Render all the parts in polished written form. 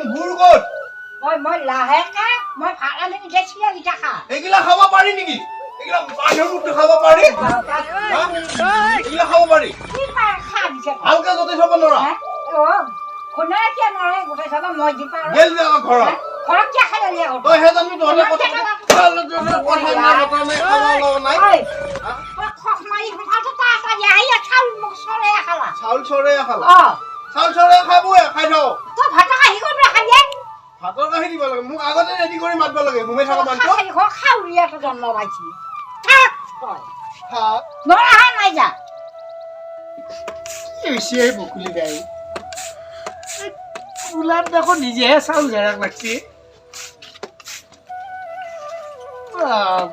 গুড় ক'ত মই লাহেকে মই ভাড়া নি গেছিলা ইটা খা এগুলা খাব পাৰি নেকি এগুলা মানুহৰ মুখটো খাব পাৰি এগুলা খাব পাৰি কি পাৰ খা দিছে ভালকে যতে চাব নোৱাৰা ও কোনে কি নৰে গোটে সব মই দি পাৰ গেল যা ঘৰত ঘৰত কি খাই লিয়া গো তই হে জানি তহলে কথা কথা নাই খাব লগা নাই খখ মাৰি কথাটো তা তা ইয়াই খাল মোক সৰে খালা চাউল চৰে খালা অ চাউল চৰে খাবই খাই থাও তো ভাত খাই কোন খাই দে ভাতৰ কাহি দিব লাগে মোক আগতে ৰেডি কৰি মাতব লাগে ঘুমে থাকা মানটো খাই খাউৰিয়া তো জন্ম পাইছি থাক তই থাক নৰা হা নাই যা এসে বকুলি গাই কুলার দেখো নিজে চাউল ঝাড়াক লাগছে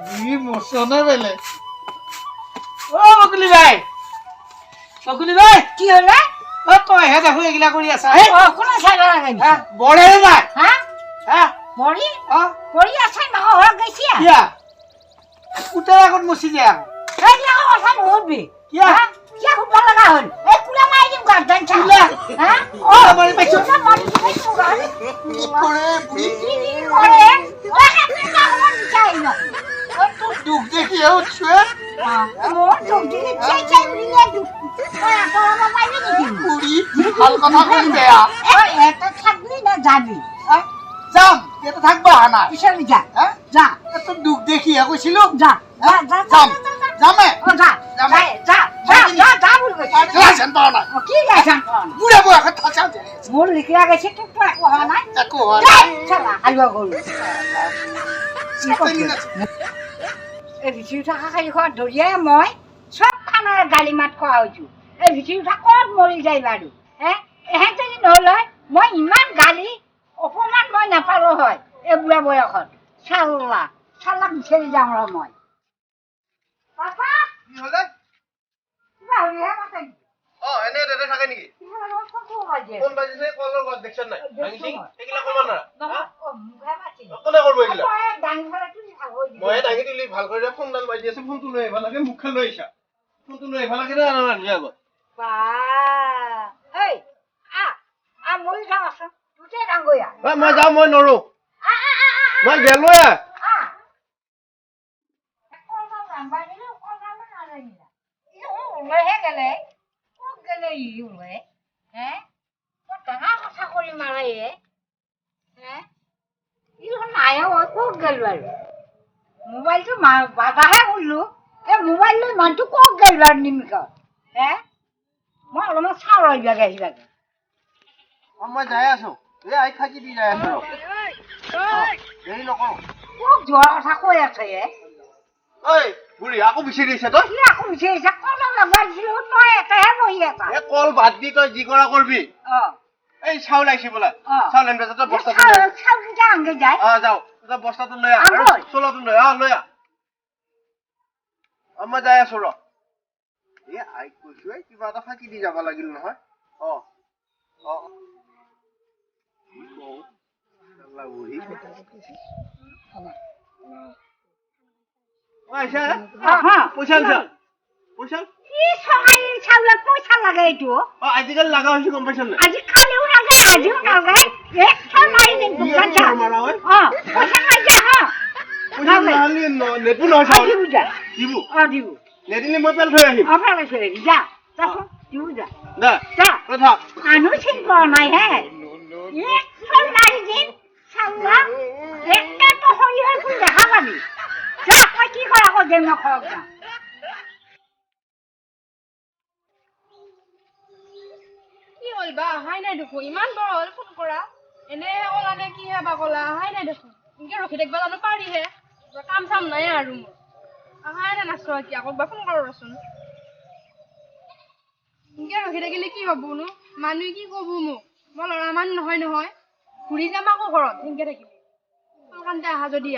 বুড়ি মরছনে বেলে ও বকুলি ভাই কি হলে ও তই হে দেখো এগুলা কৰি আছা হে ও কোনে চাইবা লাগে বড়ে নাই হ্যাঁ হ্যাঁ বড়ি ও বড়ি আছে না হর গেছিয়া কিয়া কুটার আগত মসি যা এই না কথা নবি কিয়া কিয়া খুব ভালো লাগা হল এই কুলা মাই দিম গার্ডেন ছা কুলা? হ্যাঁ ও মারি পাইছো কুলা মারি পাইছো গান কি করে বুড়ি কি করে ওই হাতে কাগজ চাই না ও তো দুঃখ দেখিয়ে উঠছে মোর তো দিলে চাই চাই উড়িয়ে দু ওয়া তো বাবা পাইবি নাকি বুড়ি ভাল কথা কই দেয়া এই এটা থাকবি না যাবি যাম এটা থাকবা না কিসের যা হ্যাঁ যা এত দুঃখ দেখিয়ে কইছিল যা যা যা যাম যামে ও যা যা যা যা যা বল গো লাইসেন পাও না কি লাইসেন বুড়া বুড়া কথা চাও মোর লিখিয়া গেছে তো তো হওয়া নাই দেখো চলা আইবা গল এই ভিতৰি থকা খাইখন ধৰিয়াই মই চব খানাৰ গালি মাত খোৱা হৈছো এই ভিতৰি থকা ক'ত মৰি যায় বাৰু এহেঁত যদি নহ'লে মই ইমান গালি অপমান মই নাপালো হয় এই বুঢ়া বয়সত চাল্লাক বিচাৰি যাওঁ ৰ মই পাপা কি হলে কিবা হ'লেহে মাতে অ এনে দেদে থাকে নেকি কোন বাজিছে কলৰ গছ দেখছ নাই ভাঙিছি এগুলা কৰিব নোৱাৰা কোনে কৰিব এগুলা মই দাঙি দিলি ভাল কৰি ফোনডাল বাজি আছে ফোনটো লৈ আহিব লাগে মুখখন লৈ আহিছা ফোনটো লৈ আহিব লাগে না নালাগে আগত মৰি যাওঁচোন তোতে ডাঙৰীয়া মই যাওঁ মই নৰো মই গেলো ওলাইহে গেলে ক'ত গেলে ই ওলাই ডাঙৰ কথা কৰি মাৰে ই নাই ক'ত গেল বাৰু মোবাইলটো বাজাহে শুনিলো এই মোবাইল লৈ মানুহটো ক'ত গেল বাৰু নিমিষত মই অলপমান চাওঁ ৰ ইভাগে সিভাগে মই যাই আছো এই আই থাকি দি যাই আছো দেৰি নকৰো ক'ত যোৱাৰ কথা কৈ আছে ঐ বুঢ়ী আকৌ বিচাৰি আহিছে তই কি আকৌ বিচাৰিছে ক'ত লগা দিছিলো তই একেহে বহি আছা এই কল বাদ দি তই যি কৰা কৰবি এই চাউল আহিছে বোলা চাউল আনিব তই বস্তাটো লৈ চাউলকেইটা আনকে যায় যাও তই বস্তাটো লৈ আহ আৰু চোলাটো লৈ লৈ মই যাই আছো ৰ এই আইক কৈছো কিবা এটা ফাঁকি দি যাব লাগিল নহয় আজিকালি লাগা হৈছে গম পাইছ নাই আজি কালিও লাগে আজিও লাগে মাৰি দিম নেপু নহয় চাউল দিব দিব নেদিলে মই পেল থৈ আহিম যা দিও যা মানুহ চিন কৰা নাই হে মাৰি দিম চাউলা একেটো সৰিয়হৰ ফুল দেখা পাবি যা মই কি কৰা আকৌ দে মই ঘৰত যাওঁ কি হ'ল বা অহাই নাই দেখোন ইমান বৰ হ'ল ফোন কৰা এনে ক'লা নে কিহে বা ক'লা অহাই নাই দেখোন এনেকে ৰখি থাকিব জানো পাৰিহে কাম চাম নাই আৰু মোৰ অহাই নাই নাচো এতিয়া আকৌ বা ফোন কৰোঁ ৰচোন এনেকে ৰখি থাকিলে কি হ'বনো মানুহে কি ক'ব মোক মই ল'ৰা মানুহ নহয় নহয় ঘূৰি যাম আকৌ ঘৰত সেনেকে থাকিলে কামতে আহা যদি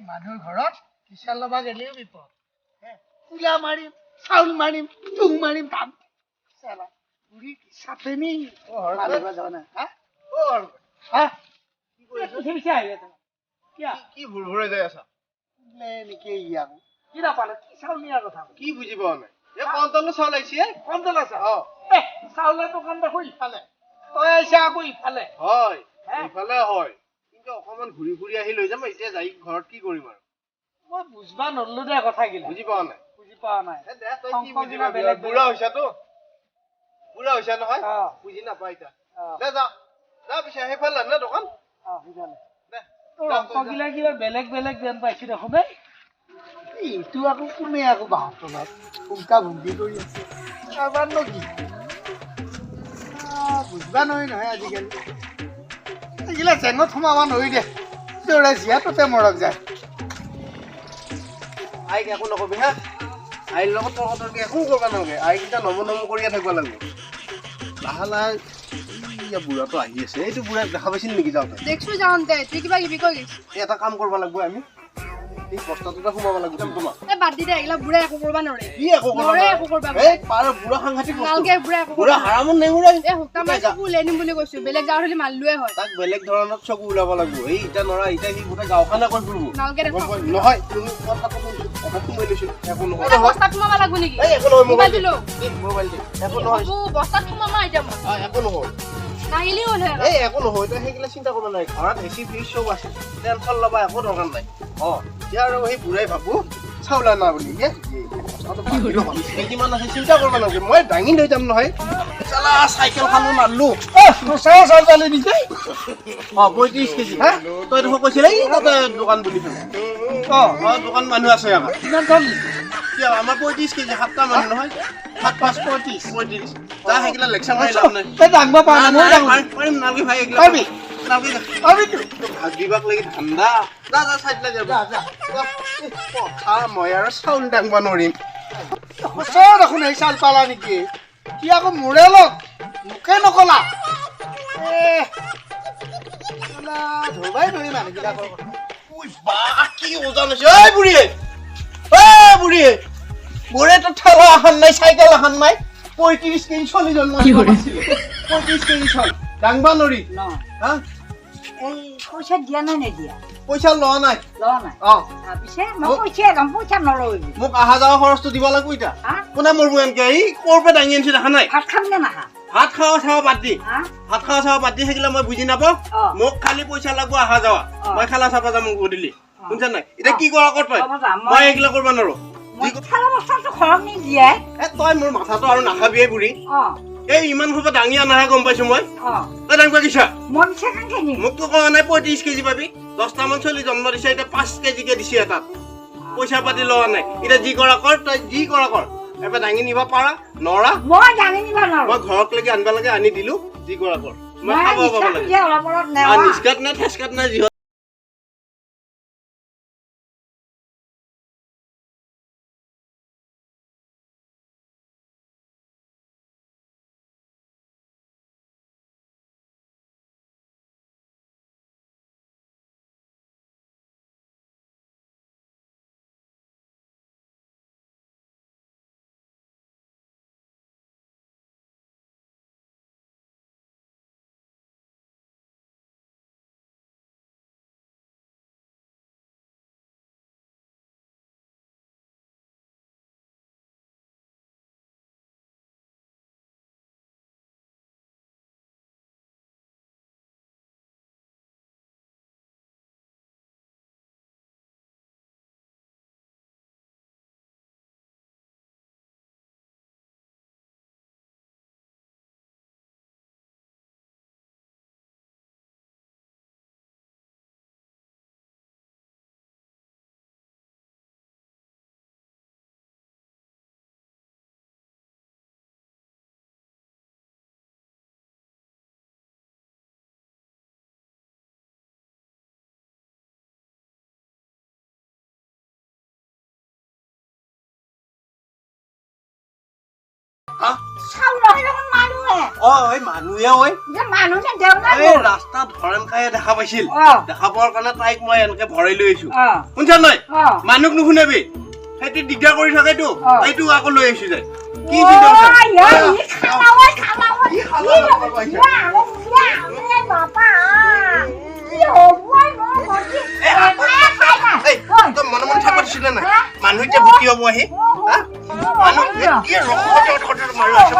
মানুহৰ ঘৰত কিচাল লবা গেলেও বিপদ কুলা মাৰিম চাউল মাৰিম তুং মাৰিম কাম চালা বুঢ়ী চাপে নি কি ভুল ভুৰে যাই আছা কি নাপালে কি চাউল নিয়াৰ কথা কি বুজি পোৱা নাই এই কণ্টলৰ চাউল আহিছে কণ্টল আছে চাউলৰ দোকান দেখো ইফালে তই আহিছা আকৌ ইফালে হয় হে? ইফালে হয় কিন্তু অকমান ঘূৰি ঘূৰি আহি লৈ যাম এতিয়া যাই ঘৰত কি কৰিম আৰু মই বুজবা নললো দে কথাগিলা বুজি পোৱা নাই বুজি পোৱা নাই এ দে তই কি সংখ্যা বুজি গিলা পাবি বেলেগ বুঢ়া হৈছাতো বুঢ়া হৈছা নহয় অ বুজি নাপাই এতিয়া অ দে যা যা পিছে সেইফালে নে দোকান অ সিফালে দে তোৰ যা, অংক তই যা। গিলা কিবা বেলেগ বেলেগ যেন পাইছো দেখোন দেই এইটো আকৌ কোনে আকৌ বাহঁত তলত ভুমকা ভুমকি কৰি আছে কাৰবাৰ নো কি বুজবা নহয় নহয় আজিকালি এইগিলা জেঙত সোমাব নোৱাৰি দে দৌৰা জীয়া ততে মৰক যায় আইক একো নকবি হা আইৰ লগত তৰ্ক একো কৰিব নালাগে আইকেইটা নমো নমো কৰিয়ে থাকিব লাগিব লাহে লাহে ইয়া বুঢ়াটো আহি আছে এইটো বুঢ়াক দেখা পাইছিল নেকি যাওঁতে দেখছো যাওঁতে তুই কিবা কিবি কৈ গৈছ এটা কাম কৰিব লাগিব আমি এই বস্তাটোতে সোমাব লাগিব তোমাক এই বাদ দি দে এইগিলা বুঢ়াই একো কৰিব নোৱাৰে কি একো কৰিব নৰে নোৱাৰে? একো কৰিব এই পাৰ বুঢ়া সাংঘাতিক বস্তু নালগে বুঢ়াই একো বুঢ়া হাৰামত নেমুৰাই এই হুক্কা মাৰি চকু উলিয়াই নিম বুলি কৈছো বেলেগ গাঁৱত হ'লে মাৰিলোৱে হয় তাক বেলেগ ধৰণত চকু ওলাব লাগিব এই ইটা নৰা ইটা সি গোটেই গাঁওখনে কৈ ফুৰিব নালগে দেখোন গম পোৱা? নহয় তুমি কথাটো শুনি কথা সোমাই লৈছো একো নহয় এতিয়া বস্তাত সোমাব লাগিব নেকি এই একো নহয় মোবাইল মোবাইলটো লওঁ। মোবাইল দে একো নহয় বাবু বস্তাত সোমাম এতিয়া মই একো নহয় নাহিলেই হ'ল হে এই একো নহয় তই সেইগিলা চিন্তা কৰিব নাই ঘৰত এচি ফ্ৰিজ চব আছে টেনচন ল'বা একো দৰকাৰ নাই এতিয়া আৰু সেই বুঢ়াই ভাবো চাউলা না বুলি কেজিমান আছে চিন্তা কৰিব নালাগে মই দাঙি লৈ যাম নহয় চালা চাইকেলখনো মাৰলো সঁচাই চাউল পালি নেকি 35 কেজি হা তই দেখোন কৈছিলি তাতে দোকান বুলি দোকান মানুহ আছে আমাৰ কিমান চাউল কিয় আমাৰ 35 কেজি 7টা মানুহ নহয় 7 5 35 যা সেইগিলা লেকচাৰ মাৰি লাভ নাই তই দাঙব পাৰা মই দাঙব পাৰিম নালগে ভাই এইগিলা পাৰিবি? নালগে পাৰিতো ভাত দিবাক লাগি ঠাণ্ডা যা যা চাইড লাগে যা কথা মই আৰু চাউল দাংব নোৱাৰিম সঁচাই দেখোন এই চাউল পালা নেকি কি আকৌ মোৰে লগ মোকে নকলা ধৰবাই ধৰি মানুহবিলাকৰ কথা কি ওজন হৈছে ঐ বুঢ়ী বুঢ়ী তো ঠেলা এখন নাই চাইকেল এখন নাই 35 কেজি চলি জন্ম 35 কেজি চল দাংবা নৰি ন হা এই পইচা দিয়া নাই নিদিয়া পইচা লোৱা নাই লোৱা নাই পিছে মই পইচা একদম পইচা নলওঁ মোক অহা যোৱা খৰচটো দিব লাগিব এতিয়া হা কোনে মৰবো এনেকে এই ক'ৰ পৰা দাঙি আনিছে দেখা নাই ভাত খাম নে নাখা ভাত খাৱা চাৱা বাদ দি হা ভাত খাৱা চাৱা বাদ দি থাকিলে মই বুজি নাপাওঁ অ। মোক খালি পইচা লাগিব অহা যোৱা অ। মই খালা চাবা যাম গধূলি অ। শুনছা নাই এতিয়া অ। কি কৰা ক'ত পাই হ'ব যা, মই এইগিলা কৰিব নোৱাৰো মই খেলা বস্তাটো ঘৰত নিদিয়ে তই মোৰ মাথাটো আৰু নাখাবিয়ে বুঢ়ী অ এই ইমান সোপা দাঙি আনাহে গম পাইছো মই অ তই দাঙবা কিছা মই পিছে কাংকে নিম মোকতো কোৱা নাই 35 কেজি পাবি 10টা মান চলি জন্ম দিছে এতিয়া 5 কেজিকে দিছে এটাত পইচা পাতি লোৱা নাই এতিয়া যি কৰা কৰ তই যি কৰা কৰ এবাৰ দাঙি নিব পাৰা নৰা মই দাঙি নিব নোৱাৰো মই ঘৰত লৈকে আনবা লাগে আনি দিলো যি কৰা কৰ মই মই খাব পাব নিষ্ঠাটো লাগে যে অলপ অলপ আৰু নেৱা নিষ্কাত নাই ঠেচকাত নাই যি চাউল হয় দেখোন মানুহে এই মানুহে ঐ যে মানুহে দেও নাই এই ৰাস্তাত ভৰেণ খায়ে দেখা পাইছিল দেখা পোৱাৰ কাৰণে তাইক মই এনেকে ভৰাই লৈ আহিছো শুনছা নাই মানুহক নুশুনাবি সেইটো দিগদাৰ কৰি থাকেতো এইটো আকৌ লৈ আহিছো যায় কি চিন্তা মনে মনে থাকবা দিছিলে নাই মানুহ এতিয়া ভুকি হব আহি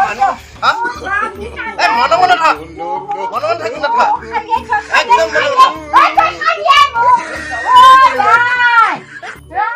মানুহ হা? বাপ দি না এই মনে মনে থাক মনে মনে থাকি নাথাক খালিয়ে থৈ